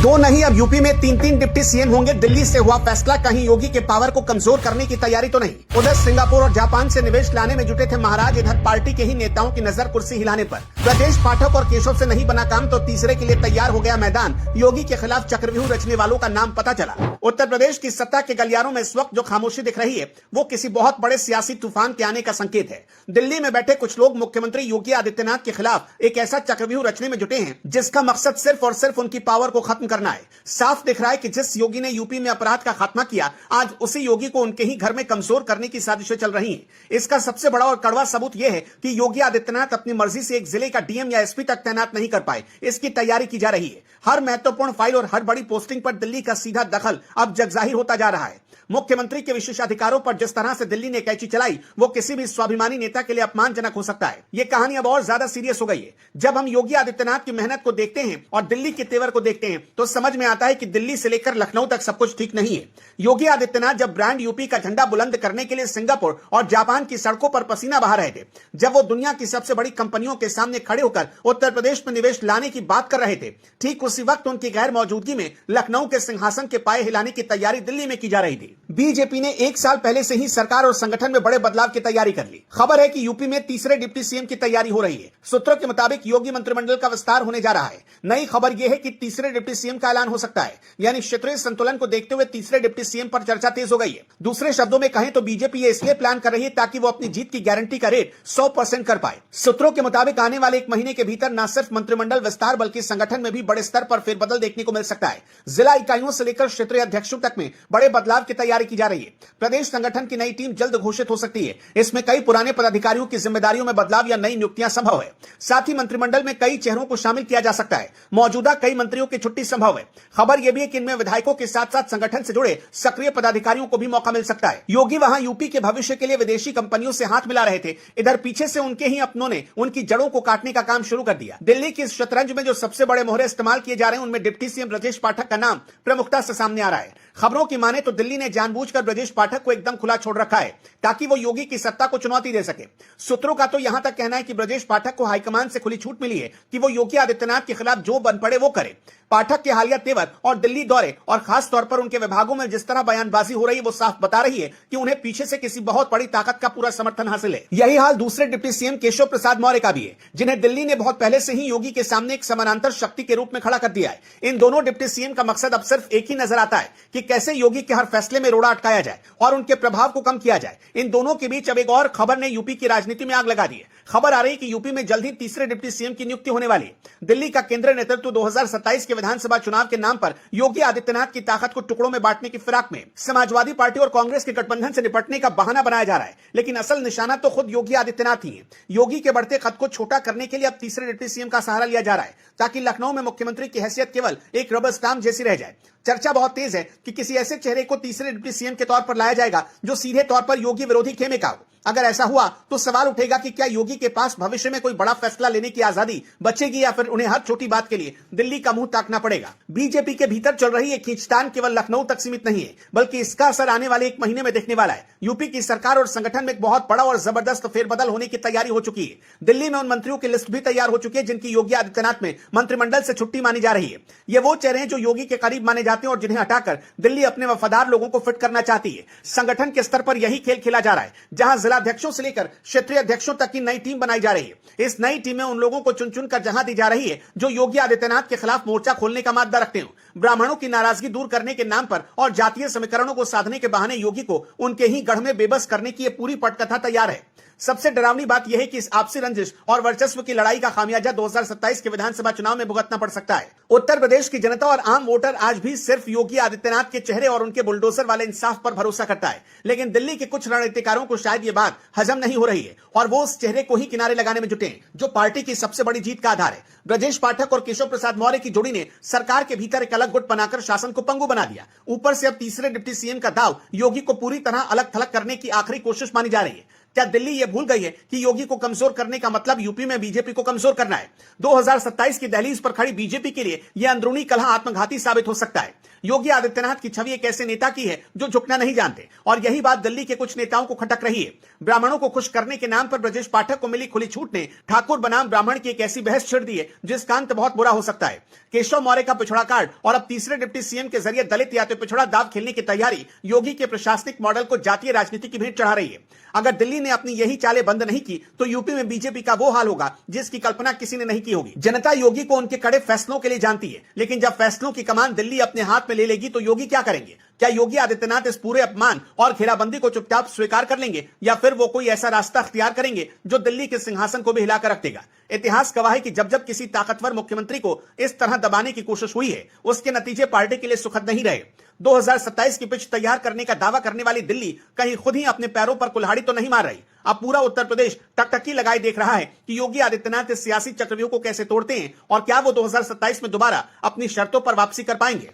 दो नहीं, अब यूपी में 3-3 डिप्टी सीएम होंगे। दिल्ली से हुआ फैसला, कहीं योगी के पावर को कमजोर करने की तैयारी तो नहीं। उधर सिंगापुर और जापान से निवेश लाने में जुटे थे महाराज, इधर पार्टी के ही नेताओं की नजर कुर्सी हिलाने पर। ब्रजेश पाठक और केशव से नहीं बना काम तो तीसरे के लिए तैयार हो गया मैदान। योगी के खिलाफ चक्रव्यूह रचने वालों का नाम पता चला। उत्तर प्रदेश की सत्ता के गलियारों में इस वक्त जो खामोशी दिख रही है वो किसी बहुत बड़े सियासी तूफान के आने का संकेत है। दिल्ली में बैठे कुछ लोग मुख्यमंत्री योगी आदित्यनाथ के खिलाफ एक ऐसा चक्रव्यूह रचने में जुटे हैं जिसका मकसद सिर्फ और सिर्फ उनकी पावर को खत्म करना है। साफ दिख रहा है कि जिस योगी ने यूपी में अपराध का खात्मा किया, आज उसी योगी को उनके ही घर में कमजोर करने की साजिशें चल रही हैं। इसका सबसे बड़ा और कड़वा सबूत यह है कि योगी आदित्यनाथ अपनी मर्जी से एक जिले का डीएम या एसपी तक तैनात नहीं कर पाए। इसकी तैयारी की जा रही है। हर महत्वपूर्ण फाइल और हर बड़ी पोस्टिंग पर दिल्ली का सीधा दखल अब जगजाहिर होता जा रहा है। मुख्यमंत्री के विशेषाधिकारों पर जिस तरह से दिल्ली ने कैची चलाई वो किसी भी स्वाभिमानी नेता के लिए अपमानजनक हो सकता है। ये कहानी अब और ज्यादा सीरियस हो गई है। जब हम योगी आदित्यनाथ की मेहनत को देखते हैं और दिल्ली के तेवर को देखते हैं तो समझ में आता है कि दिल्ली से लेकर लखनऊ तक सब कुछ ठीक नहीं है। योगी आदित्यनाथ जब ब्रांड यूपी का झंडा बुलंद करने के लिए सिंगापुर और जापान की सड़कों पर पसीना बहा रहे थे, जब वो दुनिया की सबसे बड़ी कंपनियों के सामने खड़े होकर उत्तर प्रदेश में निवेश लाने की बात कर रहे थे, ठीक उसी वक्त उनकी गैर मौजूदगी में लखनऊ के सिंहासन के पाए हिलाने की तैयारी दिल्ली में की जा रही थी। बीजेपी ने एक साल पहले से ही सरकार और संगठन में बड़े बदलाव की तैयारी कर ली। खबर है कि यूपी में तीसरे डिप्टी सीएम की तैयारी हो रही है। सूत्रों के मुताबिक योगी मंत्रिमंडल का विस्तार होने जा रहा है। नई खबर यह है कि तीसरे डिप्टी सीएम का ऐलान हो सकता है, यानी क्षेत्रीय संतुलन को देखते हुए तीसरे डिप्टी सीएम पर चर्चा तेज हो गई है। दूसरे शब्दों में कहें तो बीजेपी ये इसलिए प्लान कर रही है ताकि वो अपनी जीत की गारंटी का रेट 100% कर पाए। सूत्रों के मुताबिक आने वाले एक महीने के भीतर न सिर्फ मंत्रिमंडल विस्तार बल्कि संगठन में भी बड़े स्तर पर फेरबदल देखने को मिल सकता है। जिला इकाइयों से लेकर क्षेत्रीय अध्यक्षों तक में बड़े बदलाव की तैयारी की जा रही है। प्रदेश संगठन की नई टीम जल्द घोषित हो सकती है। इसमें कई पुराने पदाधिकारियों की जिम्मेदारियों में बदलाव या नई नियुक्तियां संभव है। साथ ही मंत्रिमंडल में कई चेहरों को शामिल किया जा सकता है। मौजूदा कई मंत्रियों की छुट्टी संभव है। खबर यह भी है कि इनमें विधायकों के साथ साथ संगठन से जुड़े सक्रिय पदाधिकारियों को भी मौका मिल सकता है। योगी वहां यूपी के भविष्य के लिए विदेशी कंपनियों से हाथ मिला रहे थे, इधर पीछे से उनके ही अपनों ने उनकी जड़ों को काटने का काम शुरू कर दिया। दिल्ली की इस शतरंज में जो सबसे बड़े मोहरे इस्तेमाल किए जा रहे हैं उनमें डिप्टी सीएम ब्रजेश पाठक का नाम प्रमुखता से सामने आ रहा है। खबरों की माने तो दिल्ली ने जानबूझकर ब्रजेश पाठक को एकदम खुला छोड़ रखा है ताकि वो योगी की सत्ता को चुनौती दे सके। सूत्रों का तो यहां तक कहना है कि ब्रजेश पाठक को हाईकमान से खुली छूट मिली है कि वो योगी आदित्यनाथ के खिलाफ जो बन पड़े वो करे। पाठक के हालिया तेवर और दिल्ली दौरे और खास तौर पर उनके विभागों में जिस तरह बयानबाजी हो रही है वो साफ बता रही है कि उन्हें पीछे से किसी बहुत बड़ी ताकत का पूरा समर्थन हासिल है। यही हाल दूसरे डिप्टी सीएम केशव प्रसाद मौर्य का भी है, जिन्हें दिल्ली ने बहुत पहले से ही योगी के सामने एक समानांतर शक्ति के रूप में खड़ा कर दिया है। इन दोनों डिप्टी सीएम का मकसद अब सिर्फ एक ही नजर आता है कि कैसे योगी के हर फैसले में रोड़ा अटकाया जाए और उनके प्रभाव को कम किया जाए। इन दोनों के बीच अब एक और खबर ने यूपी की राजनीति में आग लगा दी है। खबर आ रही है कि यूपी में जल्द ही तीसरे डिप्टी सीएम की नियुक्ति होने वाली है। दिल्ली का केंद्रीय नेतृत्व 2027 के विधानसभा चुनाव के नाम पर योगी आदित्यनाथ की ताकत को टुकड़ों में बांटने की फिराक में समाजवादी पार्टी और कांग्रेस के गठबंधन से निपटने का बहाना बनाया जा रहा है, लेकिन असल निशाना तो खुद योगी आदित्यनाथ ही है। योगी के बढ़ते कद को छोटा करने के लिए अब तीसरे डिप्टी सीएम का सहारा लिया जा रहा है ताकि लखनऊ में मुख्यमंत्री की हैसियत केवल एक रबर स्टाम्प जैसी रह जाए। चर्चा बहुत तेज है कि किसी ऐसे चेहरे को तीसरे डिप्टी सीएम के तौर पर लाया जाएगा जो सीधे तौर पर योगी विरोधी खेमे का हो। अगर ऐसा हुआ तो सवाल उठेगा कि क्या योगी के पास भविष्य में कोई बड़ा फैसला लेने की आजादी बचेगी या फिर उन्हें हर छोटी बात के लिए दिल्ली का मुंह ताकना पड़ेगा। बीजेपी के भीतर चल रही ये खींचतान केवल लखनऊ तक सीमित नहीं है, बल्कि इसका असर आने वाले एक महीने में दिखने वाला है। यूपी की सरकार और संगठन में एक बहुत बड़ा और जबरदस्त फेरबदल होने की तैयारी हो चुकी है। दिल्ली में उन मंत्रियों की लिस्ट भी तैयार हो चुकी है जिनकी योगी आदित्यनाथ में मंत्रिमंडल से छुट्टी मानी जा रही है। ये वो चेहरे हैं जो योगी के करीब माने जाते हैं और जिन्हें हटाकर दिल्ली अपने वफादार लोगों को फिट करना चाहती है। संगठन के स्तर पर यही खेल खेला जा रहा है, जहां जिलाध्यक्षों से लेकर क्षेत्रीय अध्यक्षों तक की नई टीम बनाई जा रही है। इस नई टीम में उन लोगों को चुन चुन कर जहां दी जा रही है जो योगी आदित्यनाथ के खिलाफ मोर्चा खोलने का माद्दा रखते हो। ब्राह्मणों की नाराजगी दूर करने के नाम पर और जातीय समीकरणों को साधने के बहाने योगी को उनके ही गढ़ में बेबस करने की यह पूरी पटकथा तैयार है। सबसे डरावनी बात यह है कि इस आपसी रंजिश और वर्चस्व की लड़ाई का खामियाजा 2027 के विधानसभा चुनाव में भुगतना पड़ सकता है। उत्तर प्रदेश की जनता और आम वोटर आज भी सिर्फ योगी आदित्यनाथ के चेहरे और उनके बुलडोजर वाले इंसाफ पर भरोसा करता है, लेकिन दिल्ली के कुछ रणनीतिकारों को शायद ये बात हजम नहीं हो रही है और वो उस चेहरे को ही किनारे लगाने में जुटे हैं जो पार्टी की सबसे बड़ी जीत का आधार है। ब्रजेश पाठक और केशव प्रसाद मौर्य की जोड़ी ने सरकार के भीतर एक अलग गुट बनाकर शासन को पंगु बना दिया। ऊपर से अब तीसरे डिप्टी सीएम का दाव योगी को पूरी तरह अलग थलग करने की आखिरी कोशिश मानी जा रही है। क्या दिल्ली ये भूल गई है कि योगी को कमजोर करने का मतलब यूपी में बीजेपी को कमजोर करना है? 2027 की दहलीज पर खड़ी बीजेपी के लिए यह अंदरूनी कलह आत्मघाती साबित हो सकता है। योगी आदित्यनाथ की छवि एक ऐसे नेता की है जो झुकना नहीं जानते, और यही बात दिल्ली के कुछ नेताओं को खटक रही है। ब्राह्मणों को खुश करने के नाम पर ब्रजेश पाठक को मिली खुली छूट ने ठाकुर बनाम ब्राह्मण की एक ऐसी बहस छिड़ दी है जिसका अंत बहुत बुरा हो सकता है। केशव मौर्य का पिछड़ा कार्ड और अब तीसरे डिप्टी सीएम के जरिए दलित या तो पिछड़ा दाव खेलने की तैयारी योगी के प्रशासनिक मॉडल को जातीय राजनीति की भेंट चढ़ा रही है। अगर दिल्ली ने अपनी यही चालें बंद नहीं की तो यूपी में बीजेपी का वो हाल होगा जिसकी कल्पना किसी ने नहीं की होगी। जनता योगी को उनके कड़े फैसलों के लिए जानती है, लेकिन जब फैसलों की कमान दिल्ली अपने हाथ में ले लेगी तो योगी क्या करेंगे? क्या योगी आदित्यनाथ इस पूरे अपमान और घेराबंदी को चुपचाप स्वीकार कर लेंगे, या फिर वो कोई ऐसा रास्ता अख्तियार करेंगे जो दिल्ली के सिंहासन को भी हिलाकर रख देगा? इतिहास गवाह है कि जब जब किसी ताकतवर मुख्यमंत्री को इस तरह दबाने की कोशिश हुई है, उसके नतीजे पार्टी के लिए सुखद नहीं रहे। 2027 की पिच तैयार करने का दावा करने वाली दिल्ली कहीं खुद ही अपने पैरों पर कुल्हाड़ी तो नहीं मार रही। अब पूरा उत्तर प्रदेश टकटकी लगाए देख रहा है कि योगी आदित्यनाथ इस सियासी चक्रव्यूह को कैसे तोड़ते हैं, और क्या वो 2027 में दोबारा अपनी शर्तों पर वापसी कर पाएंगे।